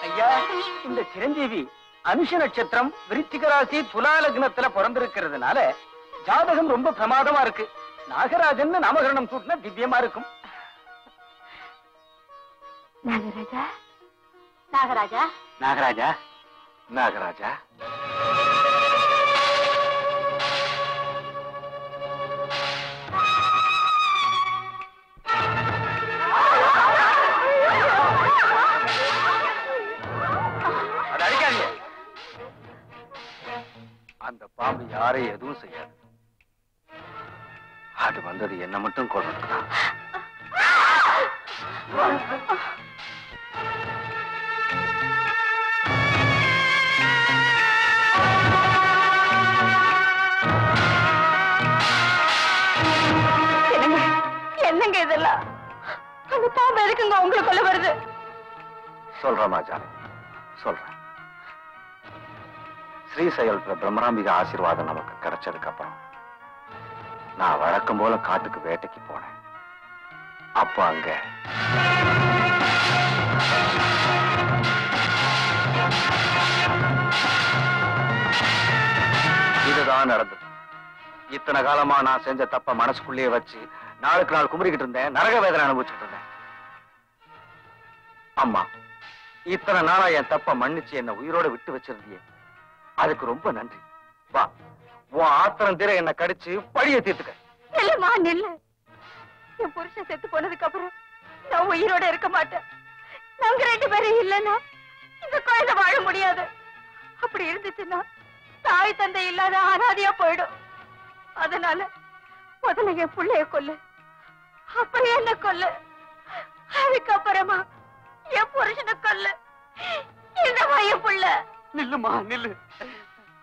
ஐயா, இந்த சிரஞ்சீவி அனுஷ நட்சத்திரம் விருச்சிக ராசி துலா லக்னத்துல பிறந்திருக்கிறதுனால ஜாதகம் ரொம்ப பிரமாதமா இருக்கு. நாகராஜன் நாமகரணம் சூட்டினா திவ்யமா இருக்கும். நாகராஜா நாகராஜா நாகராஜா நாகராஜா அது அடிக்காதீங்க. அந்த பாம்பு யாரையும் எதுவும் செய்யாது. அது வந்தது என்ன மட்டும் கொண்டு என்னங்க இதெல்லாம்? அந்த பாம்பு எதுக்குங்க உங்களுக்குள்ள வருது? சொல்றேன் மாஜா, சொல்றேன். ஸ்ரீசைலத்துல பிரம்மராம்பிகா ஆசீர்வாதம் நமக்கு கிடைச்சதுக்கு அப்புறம் நான் வழக்கம் போல காட்டுக்கு வேட்டைக்கு போனேன். அப்ப அங்க இதுதான் நடந்தது. இத்தனை காலமா நான் செஞ்ச தப்ப மனசுக்குள்ளேயே வச்சு நாளுக்கு நாள் குமரிக்கிட்டு இருந்தேன். நரக வேதனை அனுபவிச்சுட்டு இருந்தேன். அம்மா, இத்தனை நாளா என் தப்ப மன்னிச்சு என்ன உயிரோட விட்டு வச்சிருந்தியே, அதுக்கு ரொம்ப நன்றி. வா, உன் ஆத்திரம் தீர என்ன கடிச்சு பழிய தீர்த்துக்க. இல்லம்மா, நில்லு. என் புருஷன் செத்து போனதுக்கு அப்புறம் நான் உயிரோட இருக்க மாட்டேன். நாங்க 2 பேரும் இல்லைன்னா இந்த குழந்தை வாழ முடியாது. அப்படி இருந்துச்சுன்னா தாய் தந்தை இல்லாத அனாதையா போயிடும். அதனால முதல்ல என் பிள்ளைய கொல்லு, அப்புறம் என்ன கொல்லு, அதுக்கப்புறமா என் புருஷனை கொல்லு. என்னமா என் புள்ள? நில்லுமா, நில்லு.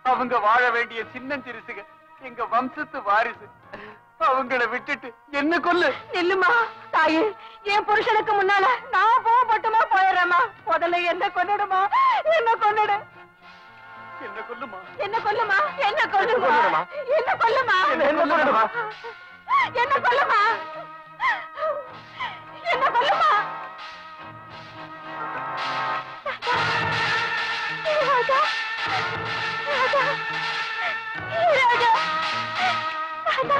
அவங்க வாழ வேண்டிய சின்ன சிறுசுக, எங்க வம்சத்து வாரிசு. அவங்கள விட்டுட்டு என்ன கொல்லு. நில்லுமா தாயே, என் புருஷனுக்கு முன்னால நான் போகப்பட்டுமா போயிடுறேமா. முதல்ல என்ன கொன்னுடுமா, என்ன கொன்னுடு. என்ன கொல்லுமா, என்ன கொல்லுமா, என்ன கொல்லுமா, என்ன கொல்லுமா, என்ன கொல்லுமா, என்ன கொல்லுமா, என்ன கொல்லுமா. ராஜா, ராஜா, ராஜா, ராஜா,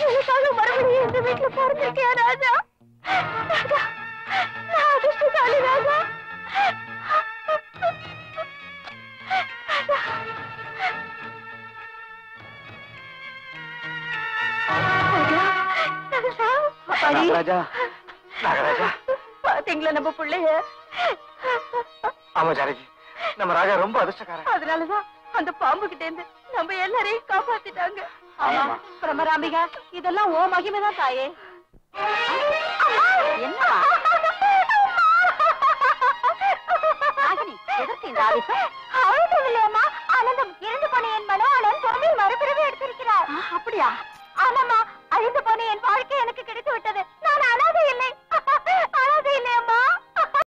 எனக்காக மறுபடியும் இந்த வீட்டுல பிறந்திருக்கியா ராஜா? ராஜா, நான் அதிர்ஷ்டசாலி ராஜா. நாகராஜா, நாகராஜா, பாத்தீங்களா நம்ம பிள்ளைய? ஆமா ஜானகி, நம்ம ராஜா ரொம்ப அதிர்ஷ்டக்காரன். அதனாலதான் அந்த பாம்பு கிட்ட இருந்து நம்ம எல்லாரையும் காப்பாத்திட்டாங்க. ஆமா பிரம்மராம்பிகா, இதெல்லாம் ஓ மகிமைதான் தாயே. என்ன எதற்கு இந்த ஆவேசம்? அழுதும் இல்லையம்மா, ஆனந்தம் இறந்து போன என் மனோகரன் பொருளில் மறுபிறவி எடுத்திருக்கிறார். அப்படியா? ஆமாம்மா, அழிந்து போன என் வாழ்க்கை எனக்கு